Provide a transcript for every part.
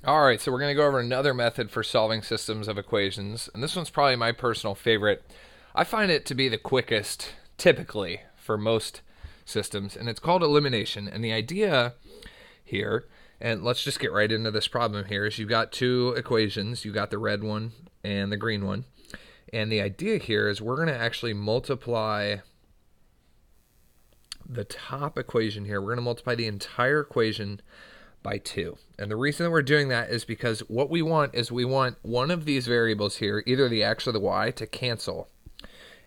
All right, so we're going to go over another method for solving systems of equations, and this one's probably my personal favorite. I find it to be the quickest, typically, for most systems, and it's called elimination. And the idea here, and let's just get right into this problem here, is you've got two equations. You've got the red one and the green one. And the idea here is we're going to actually multiply the top equation here. We're going to multiply the entire equation by 2. And the reason that we're doing that is because what we want is we want one of these variables here, either the x or the y, to cancel.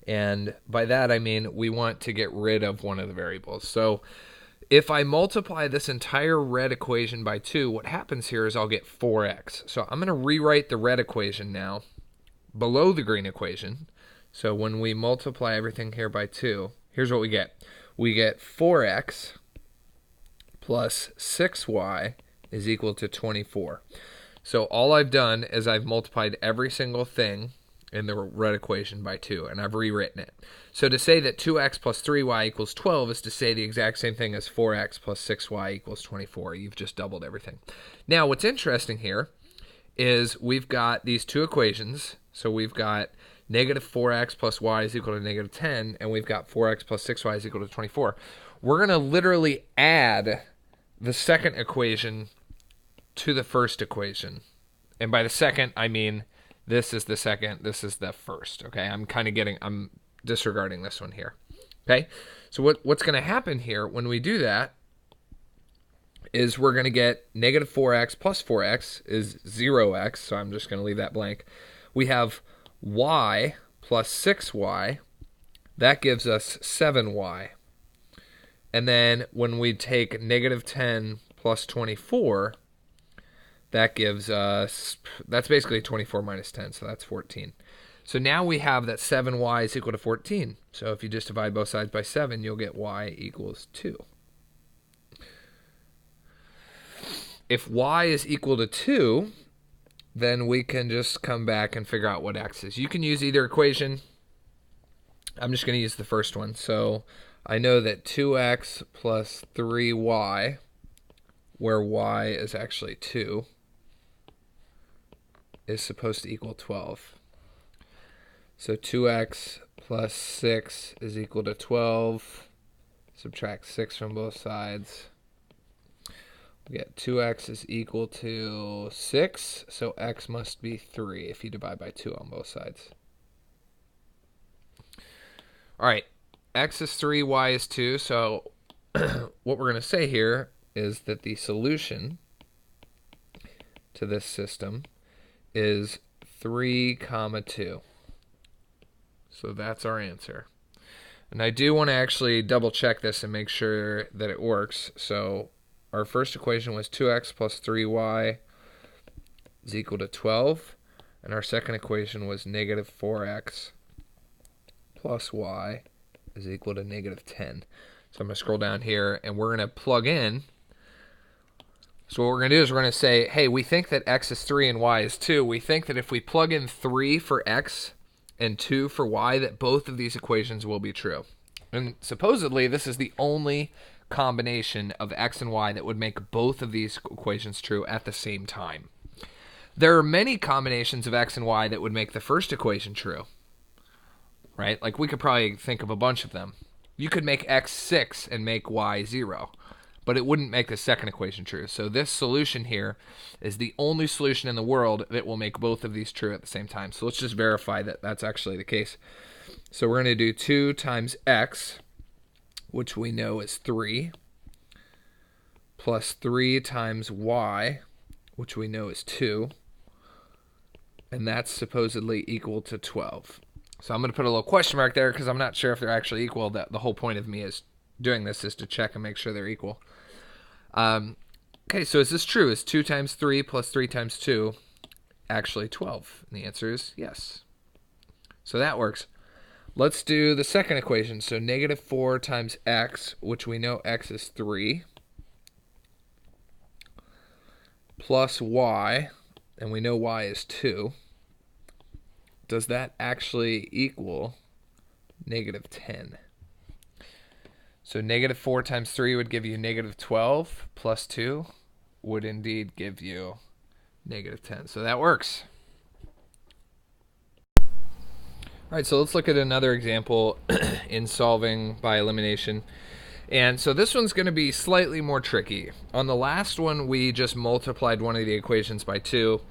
And by that I mean we want to get rid of one of the variables. So if I multiply this entire red equation by 2, what happens here is I'll get 4x. So I'm going to rewrite the red equation now below the green equation. So when we multiply everything here by 2, here's what we get. We get 4x plus 6y is equal to 24. So all I've done is I've multiplied every single thing in the red equation by 2, and I've rewritten it. So to say that 2x plus 3y equals 12 is to say the exact same thing as 4x plus 6y equals 24. You've just doubled everything. Now, what's interesting here is we've got these two equations. So we've got negative 4x plus y is equal to negative 10, and we've got 4x plus 6y is equal to 24. We're going to literally add the second equation to the first equation. And by the second, I mean this is the second, this is the first. Okay, I'm disregarding this one here. Okay, so what's going to happen here when we do that is we're going to get negative 4x plus 4x is 0x, so I'm just going to leave that blank. We have y plus 6y, that gives us 7y. And then when we take negative 10 plus 24, that gives us, that's basically 24 minus 10, so that's 14. So now we have that 7y is equal to 14. So if you just divide both sides by 7, you'll get y equals 2. If y is equal to 2, then we can just come back and figure out what x is. You can use either equation. I'm just going to use the first one. So I know that 2x plus 3y, where y is actually 2, is supposed to equal 12. So 2x plus 6 is equal to 12. Subtract 6 from both sides. We get 2x is equal to 6, so x must be 3 if you divide by 2 on both sides. All right, x is 3, y is 2, so what we're going to say here is that the solution to this system is 3 comma 2. So that's our answer. And I do want to actually double check this and make sure that it works. So our first equation was 2x plus 3y is equal to 12. And our second equation was negative 4x plus y is equal to negative 10. So I'm going to scroll down here, and we're going to plug in. So what we're going to do is we're going to say, hey, we think that x is 3 and y is 2. We think that if we plug in 3 for x and 2 for y, that both of these equations will be true. And supposedly, this is the only combination of x and y that would make both of these equations true at the same time. There are many combinations of x and y that would make the first equation true, right? Like we could probably think of a bunch of them. You could make x 6 and make y 0, but it wouldn't make the second equation true. So this solution here is the only solution in the world that will make both of these true at the same time. So let's just verify that that's actually the case. So we're going to do 2 times x, which we know is 3, plus 3 times y, which we know is 2, and that's supposedly equal to 12. So I'm going to put a little question mark there because I'm not sure if they're actually equal. The whole point of me is doing this is to check and make sure they're equal. Okay, so is this true? Is 2 times 3 plus 3 times 2 actually 12? And the answer is yes. So that works. Let's do the second equation. So negative 4 times x, which we know x is 3, plus y, and we know y is 2. Does that actually equal negative 10? So negative 4 times 3 would give you negative 12, plus 2 would indeed give you -10. So that works. All right, so let's look at another example in solving by elimination. And so this one's going to be slightly more tricky. On the last one, we just multiplied one of the equations by 2.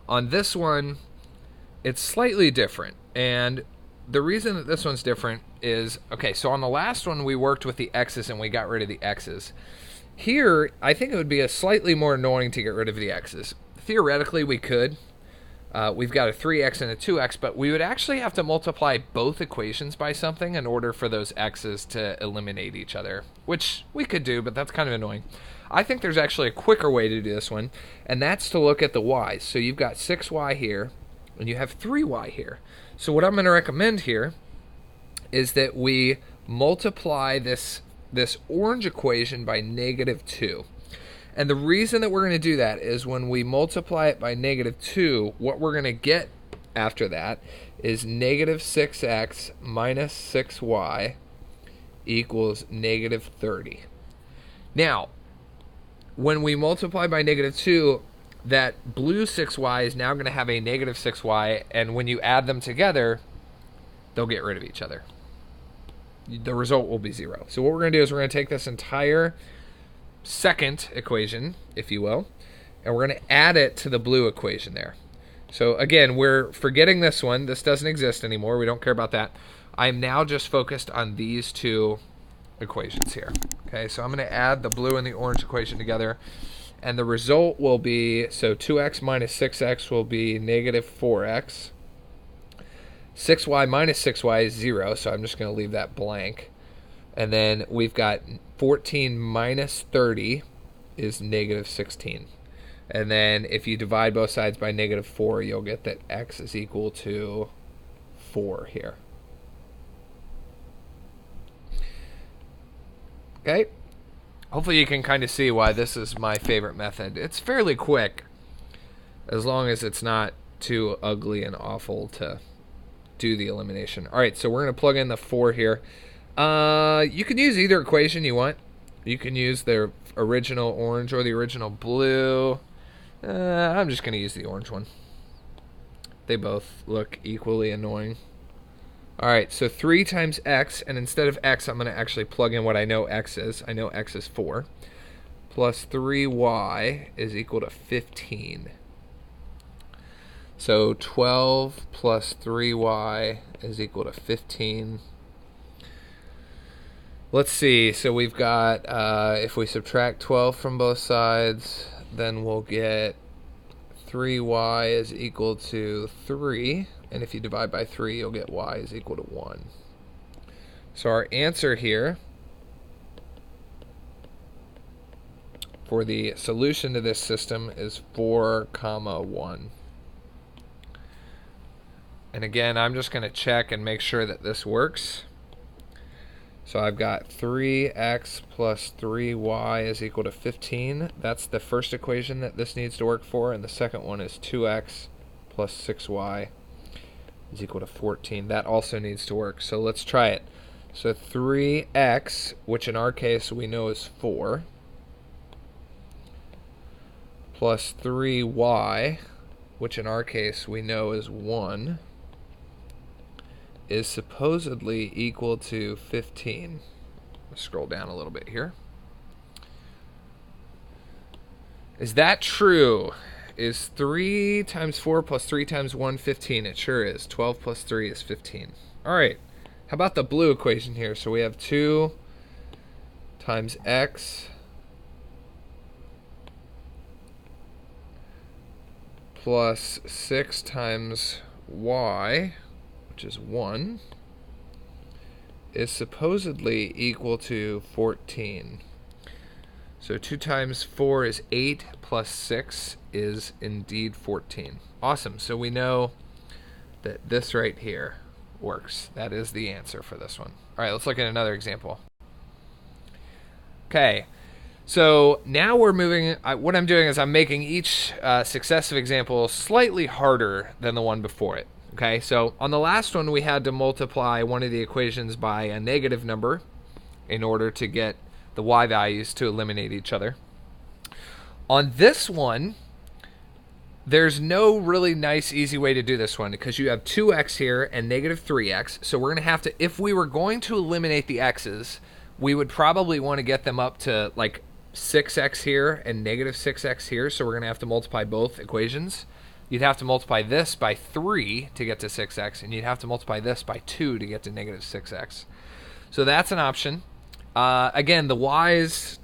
On this one, it's slightly different. And the reason that this one's different is, okay, so on the last one, we worked with the x's and we got rid of the x's. Here, I think it would be a slightly more annoying to get rid of the x's. Theoretically, we could. We've got a 3x and a 2x, but we would actually have to multiply both equations by something in order for those x's to eliminate each other, which we could do, but that's kind of annoying. I think there's actually a quicker way to do this one, and that's to look at the y's. So you've got 6y here, and you have 3y here. So what I'm going to recommend here is that we multiply this orange equation by -2. And the reason that we're going to do that is when we multiply it by -2, what we're going to get after that is -6x minus 6y equals -30. Now, when we multiply by -2, that blue 6y is now going to have a -6y, and when you add them together, they'll get rid of each other. The result will be 0. So what we're going to do is we're going to take this entire second equation, if you will, and we're going to add it to the blue equation there. So again, we're forgetting this one. This doesn't exist anymore. We don't care about that. I'm now just focused on these two equations here. Okay, so I'm going to add the blue and the orange equation together, and the result will be, so 2x minus 6x will be -4x. 6y minus 6y is 0, so I'm just going to leave that blank. And then we've got 14 minus 30 is -16. And then if you divide both sides by -4, you'll get that x is equal to 4 here. Okay? Hopefully you can kind of see why this is my favorite method. It's fairly quick, as long as it's not too ugly and awful to do the elimination. All right, so we're going to plug in the 4 here. You can use either equation you want. You can use the original orange or the original blue. I'm just going to use the orange one. They both look equally annoying. All right, so 3 times x, and instead of x, I'm going to actually plug in what I know x is. I know x is 4. Plus 3y is equal to 15. So 12 plus 3y is equal to 15. Let's see, so we've got, if we subtract 12 from both sides, then we'll get 3y is equal to 3. And if you divide by 3, you'll get y is equal to 1. So our answer here for the solution to this system is 4, 1. And again, I'm just going to check and make sure that this works. So I've got 3x plus 3y is equal to 15. That's the first equation that this needs to work for. And the second one is 2x plus 6y is equal to 14. That also needs to work. So let's try it. So 3x, which in our case we know is 4, plus 3y, which in our case we know is 1, is supposedly equal to 15. Let's scroll down a little bit here. Is that true? Is 3 times 4 plus 3 times 1 15? It sure is. 12 plus 3 is 15. All right. How about the blue equation here? So we have 2 times x plus 6 times y, which is 1, is supposedly equal to 14. So 2 times 4 is 8, plus 6 is indeed 14. Awesome. So we know that this right here works. That is the answer for this one. All right, let's look at another example. Okay, so now we're moving. What I'm doing is I'm making each successive example slightly harder than the one before it. Okay, so on the last one, we had to multiply one of the equations by a negative number in order to get the y values to eliminate each other. On this one, there's no really nice, easy way to do this one because you have 2x here and negative 3x. So we're going to have to, if we were going to eliminate the x's, we would probably want to get them up to like 6x here and negative 6x here. So we're going to have to multiply both equations. You'd have to multiply this by 3 to get to 6x, and you'd have to multiply this by 2 to get to negative 6x. So that's an option. Again, the y is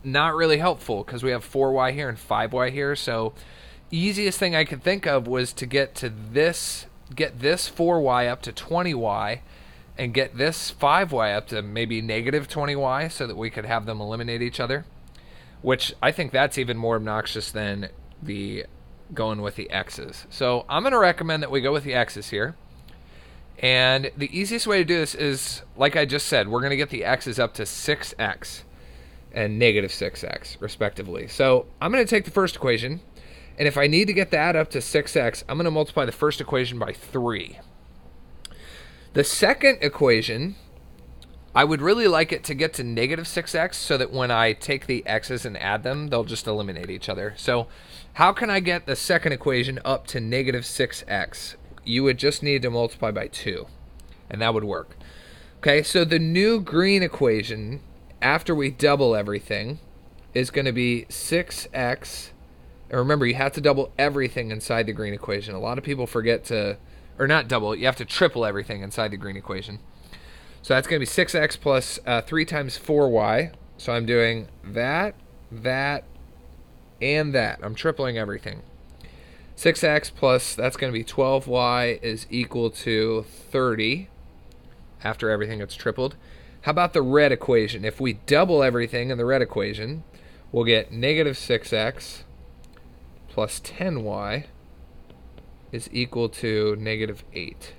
not really helpful because we have 4y here and 5y here. So easiest thing I could think of was to get this 4y up to 20y and get this 5y up to maybe negative 20y so that we could have them eliminate each other, which I think that's even more obnoxious than the going with the x's. So I'm going to recommend that we go with the x's here. And the easiest way to do this is, like I just said, we're going to get the x's up to 6x and negative 6x, respectively. So I'm going to take the first equation, and if I need to get that up to 6x, I'm going to multiply the first equation by 3. The second equation, I would really like it to get to negative 6x so that when I take the x's and add them, they'll just eliminate each other. So how can I get the second equation up to negative 6x? You would just need to multiply by 2, and that would work. Okay, so the new green equation, after we double everything, is going to be 6x. And remember, you have to double everything inside the green equation. A lot of people forget to, or not double, you have to triple everything inside the green equation. So that's going to be 6x plus 3 times 4y. So I'm doing that, and that. I'm tripling everything. 6x plus, that's going to be 12y is equal to 30 after everything gets tripled. How about the red equation? If we double everything in the red equation, we'll get negative 6x plus 10y is equal to negative 8.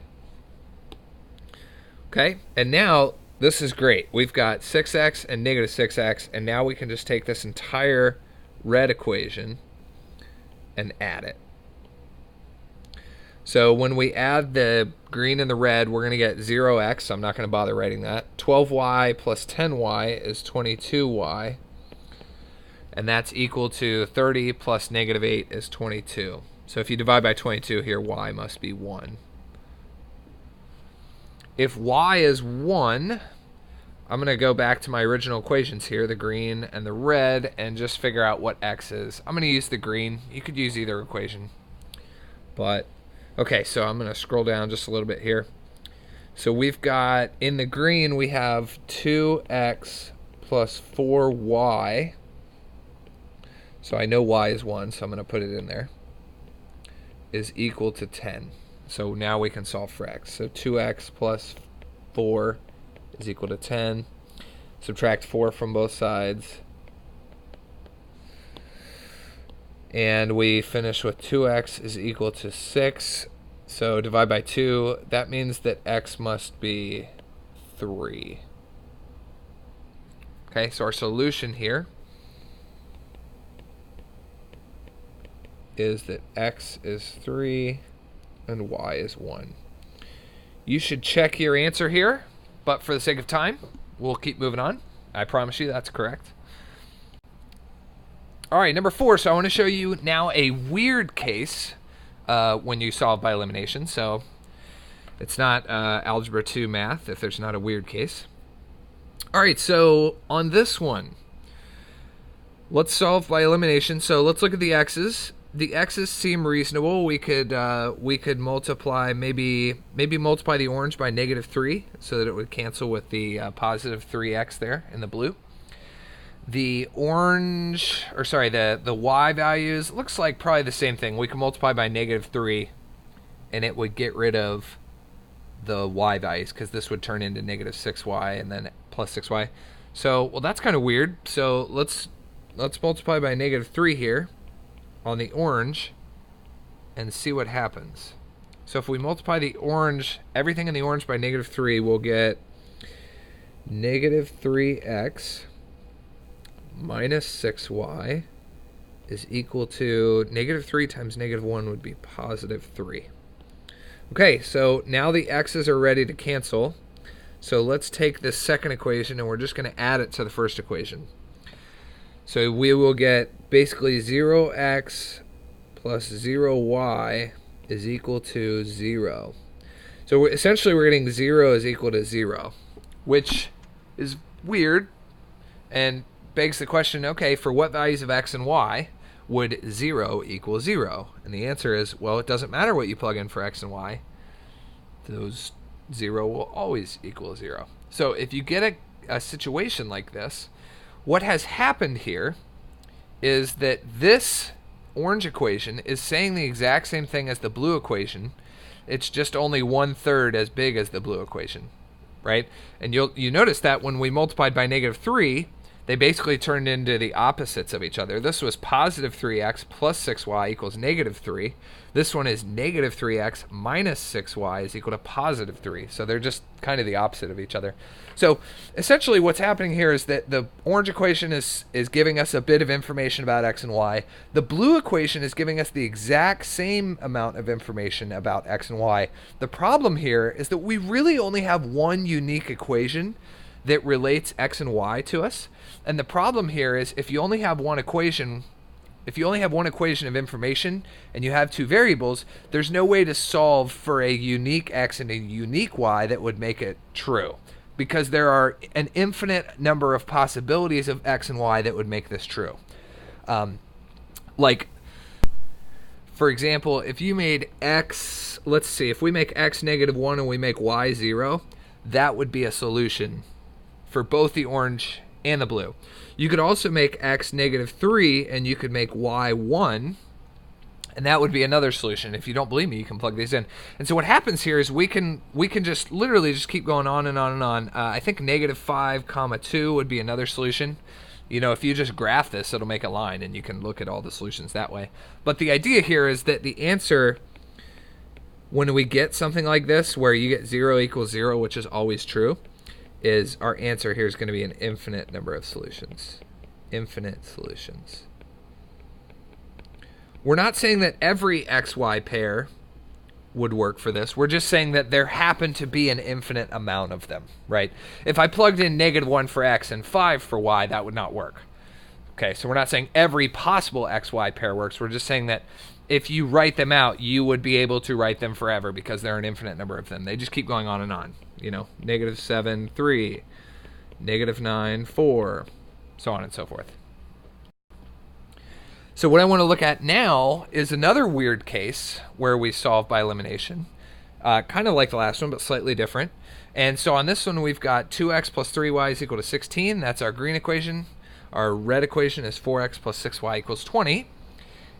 Okay, and now this is great. We've got 6x and negative 6x, and now we can just take this entire red equation and add it. So when we add the green and the red, we're going to get 0x. So I'm not going to bother writing that. 12y plus 10y is 22y. And that's equal to 30 plus negative 8 is 22. So if you divide by 22 here, y must be 1. If y is 1, I'm going to go back to my original equations here, the green and the red, and just figure out what x is. I'm going to use the green. You could use either equation. But okay, so I'm going to scroll down just a little bit here. So we've got, in the green, we have 2x plus 4y. So I know y is 1, so I'm going to put it in there. Is equal to 10. So now we can solve for x. So 2x plus 4 is equal to 10. Subtract 4 from both sides. And we finish with 2x is equal to 6. So divide by 2. That means that x must be 3. Okay, so our solution here is that x is 3 and y is 1. You should check your answer here, but for the sake of time, we'll keep moving on. I promise you that's correct. All right, number 4. So I want to show you now a weird case when you solve by elimination. So it's not Algebra 2 math if there's not a weird case. All right, so on this one, let's solve by elimination. So let's look at the x's. The x's seem reasonable. We could multiply, maybe multiply the orange by negative 3 so that it would cancel with the positive 3x there in the blue. The orange, or sorry, the y values, looks like probably the same thing. We can multiply by negative 3 and it would get rid of the y values because this would turn into negative 6y and then plus 6y. So, well, that's kind of weird. So let's multiply by negative 3 here on the orange and see what happens. So if we multiply the orange, everything in the orange by negative 3, we'll get negative 3x minus 6y is equal to negative 3 times negative 1 would be positive 3. Okay, so now the x's are ready to cancel. So let's take this second equation and we're just going to add it to the first equation. So we will get basically 0x plus 0y is equal to 0. So essentially we're getting 0 is equal to 0, which is weird and begs the question, okay, for what values of x and y would 0 equal 0? And the answer is, well, it doesn't matter what you plug in for x and y. Those 0 will always equal 0. So if you get a situation like this, what has happened here is that this orange equation is saying the exact same thing as the blue equation. It's just only 1/3 as big as the blue equation, right? And you notice that when we multiplied by -3, they basically turned into the opposites of each other. This was positive 3x plus 6y equals -3. This one is negative 3x minus 6y is equal to positive 3. So they're just kind of the opposite of each other. So essentially what's happening here is that the orange equation is giving us a bit of information about x and y. The blue equation is giving us the exact same amount of information about x and y. The problem here is that we really only have one unique equation that relates x and y to us. And the problem here is if you only have one equation of information and you have two variables, there's no way to solve for a unique x and a unique y that would make it true, because there are an infinite number of possibilities of x and y that would make this true. Like, for example, if you made x, let's see, if we make x -1 and we make y 0, that would be a solution for both the orange and the blue. You could also make x -3 and you could make y 1, and that would be another solution. If you don't believe me, you can plug these in. And so what happens here is we can just literally just keep going on and on and on. I think -5, 2 would be another solution. You know, if you just graph this, it'll make a line and you can look at all the solutions that way. But the idea here is that the answer, when we get something like this where you get 0 equals 0, which is always true, is our answer here is going to be an infinite number of solutions. Infinite solutions. We're not saying that every xy pair would work for this. We're just saying that there happen to be an infinite amount of them, right? If I plugged in -1 for x and 5 for y, that would not work. Okay, so we're not saying every possible xy pair works. We're just saying that if you write them out, you would be able to write them forever because there are an infinite number of them. They just keep going on and on. You know, -7, 3, -9, 4, so on and so forth. So what I want to look at now is another weird case where we solve by elimination. Kind of like the last one, but slightly different. And so on this one, we've got 2x plus 3y is equal to 16. That's our green equation. Our red equation is 4x plus 6y equals 20.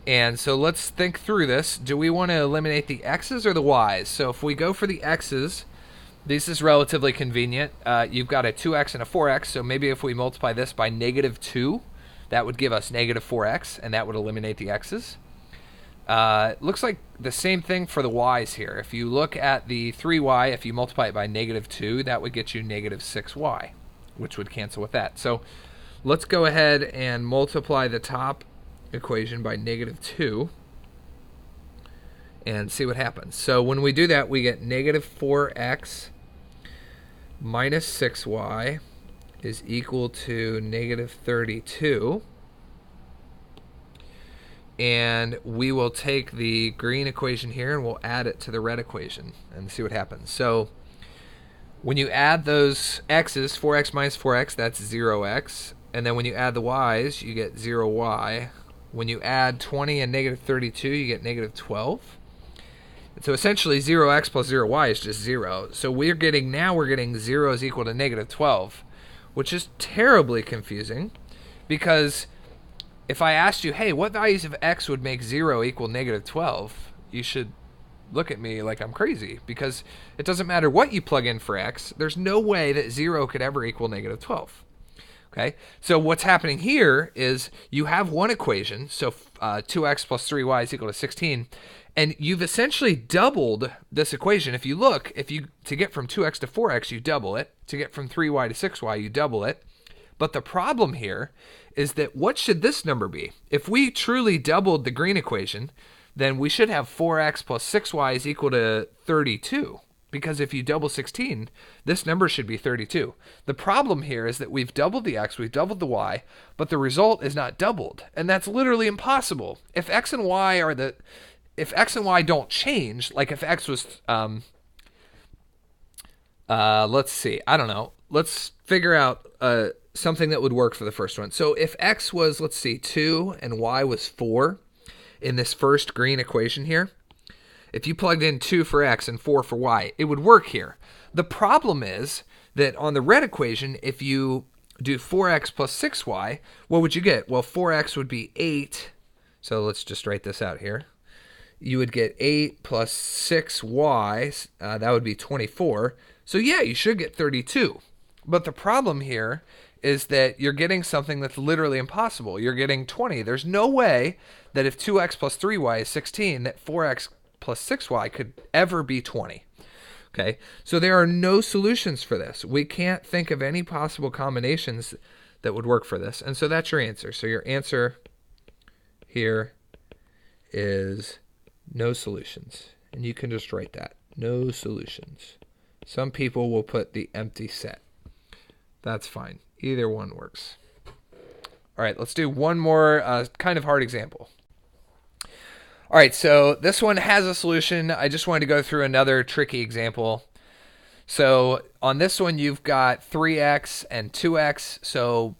And so let's think through this. Do we want to eliminate the x's or the y's? So if we go for the x's, this is relatively convenient. You've got a 2x and a 4x, so maybe if we multiply this by -2, that would give us -4x, and that would eliminate the x's. Looks like the same thing for the y's here. If you look at the 3y, if you multiply it by -2, that would get you -6y, which would cancel with that. So let's go ahead and multiply the top equation by -2 and see what happens. So when we do that, we get -4x minus 6y is equal to -32. And we will take the green equation here and we'll add it to the red equation and see what happens. So when you add those x's, 4x minus 4x, that's 0x. And then when you add the y's, you get 0y. When you add 20 and -32, you get -12. And so essentially 0x plus 0y is just 0. So we're getting 0 is equal to -12, which is terribly confusing, because if I asked you, hey, what values of x would make 0 equal -12, you should look at me like I'm crazy, because it doesn't matter what you plug in for x. There's no way that 0 could ever equal -12. Okay, so what's happening here is you have one equation, so 2x plus 3y is equal to 16, and you've essentially doubled this equation. If you look, to get from 2x to 4x, you double it. To get from 3y to 6y, you double it. But the problem here is that what should this number be? If we truly doubled the green equation, then we should have 4x plus 6y is equal to 32, because if you double 16, this number should be 32. The problem here is that we've doubled the x, we've doubled the y, but the result is not doubled, and that's literally impossible. If x and y don't change, like if x was let's see, I don't know. Let's figure out something that would work for the first one. So if x was, let's see, 2 and y was 4 in this first green equation here, if you plugged in 2 for x and 4 for y, it would work here. The problem is that on the red equation, if you do 4x plus 6y, what would you get? Well, 4x would be 8. So let's just write this out here. You would get 8 plus 6y, that would be 24. So yeah, you should get 32. But the problem here is that you're getting something that's literally impossible. You're getting 20. There's no way that if 2x plus 3y is 16, that 4x plus 6y could ever be 20. Okay, so there are no solutions for this. We can't think of any possible combinations that would work for this. And so that's your answer. So your answer here is no solutions. And you can just write that. No solutions. Some people will put the empty set. That's fine. Either one works. All right, let's do one more kind of hard example. All right, so this one has a solution. I just wanted to go through another tricky example. So on this one, you've got 3x and 2x. So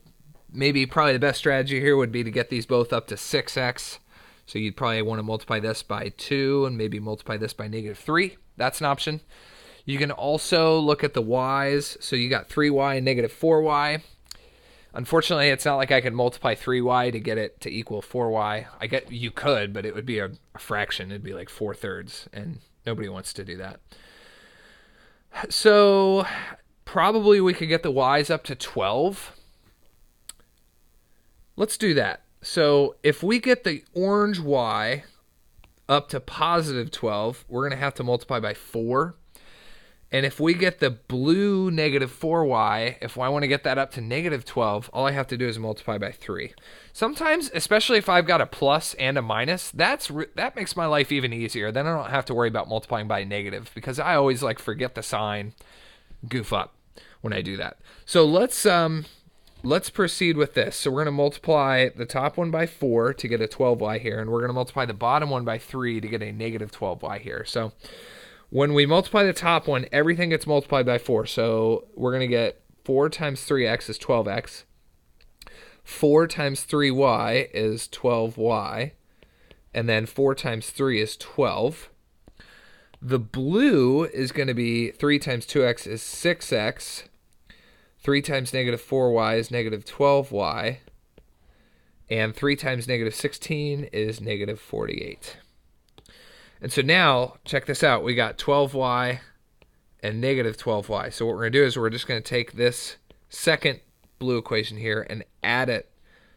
maybe probably the best strategy here would be to get these both up to 6x. So you'd probably want to multiply this by 2 and maybe multiply this by -3. That's an option. You can also look at the y's. So you got 3y and -4y. Unfortunately, it's not like I could multiply 3y to get it to equal 4y. You could, but it would be a fraction. It'd be like 4/3, and nobody wants to do that. So probably we could get the y's up to 12. Let's do that. So if we get the orange y up to positive 12, we're going to have to multiply by 4. And if we get the blue -4y, if I want to get that up to -12, all I have to do is multiply by 3. Sometimes, especially if I've got a plus and a minus, that makes my life even easier. Then I don't have to worry about multiplying by a negative, because I always forget the sign, goof up when I do that. So let's proceed with this. So we're going to multiply the top one by 4 to get a 12y here, and we're going to multiply the bottom one by 3 to get a -12y here. So when we multiply the top one, everything gets multiplied by 4. So we're going to get 4 times 3x is 12x. 4 times 3y is 12y. And then 4 times 3 is 12. The blue is going to be 3 times 2x is 6x. 3 times -4y is -12y. And 3 times -16 is -48. And so now, check this out. We got 12y and -12y. So what we're going to do is we're just going to take this second blue equation here and add it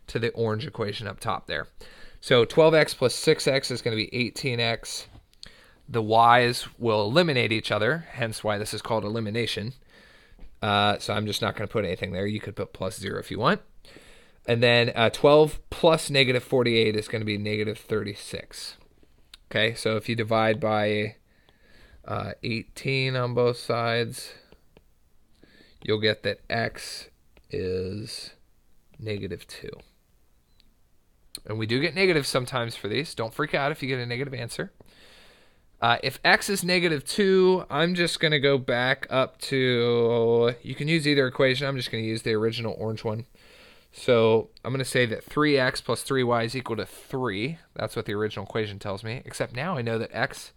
to the orange equation up top there. So 12x plus 6x is going to be 18x. The y's will eliminate each other, hence why this is called elimination. So I'm just not going to put anything there. You could put +0 if you want. And then 12 plus -48 is going to be -36. Okay, so if you divide by 18 on both sides, you'll get that x is -2. And we do get negatives sometimes for these. Don't freak out if you get a negative answer. If x is -2, I'm just going to go back up to, you can use either equation. I'm just going to use the original orange one. So I'm going to say that 3x plus 3y is equal to 3. That's what the original equation tells me, except now I know that x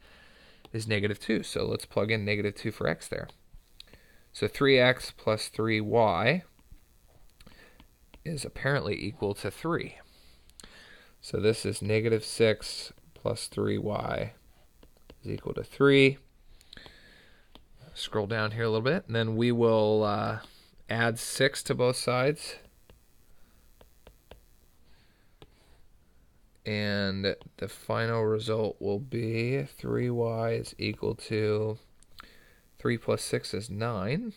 is -2. So let's plug in -2 for x there. So 3x plus 3y is apparently equal to 3. So this is -6 plus 3y is equal to 3. Scroll down here a little bit, and then we will add 6 to both sides. And the final result will be 3y is equal to 3 plus 6 is 9.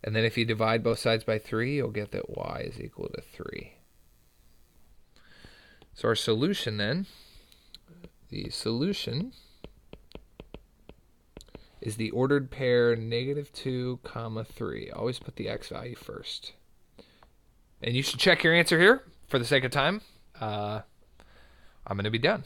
And then if you divide both sides by 3, you'll get that y is equal to 3. So our solution then, the solution is the ordered pair -2, comma 3. Always put the x value first. And you should check your answer here for the sake of time. I'm going to be done.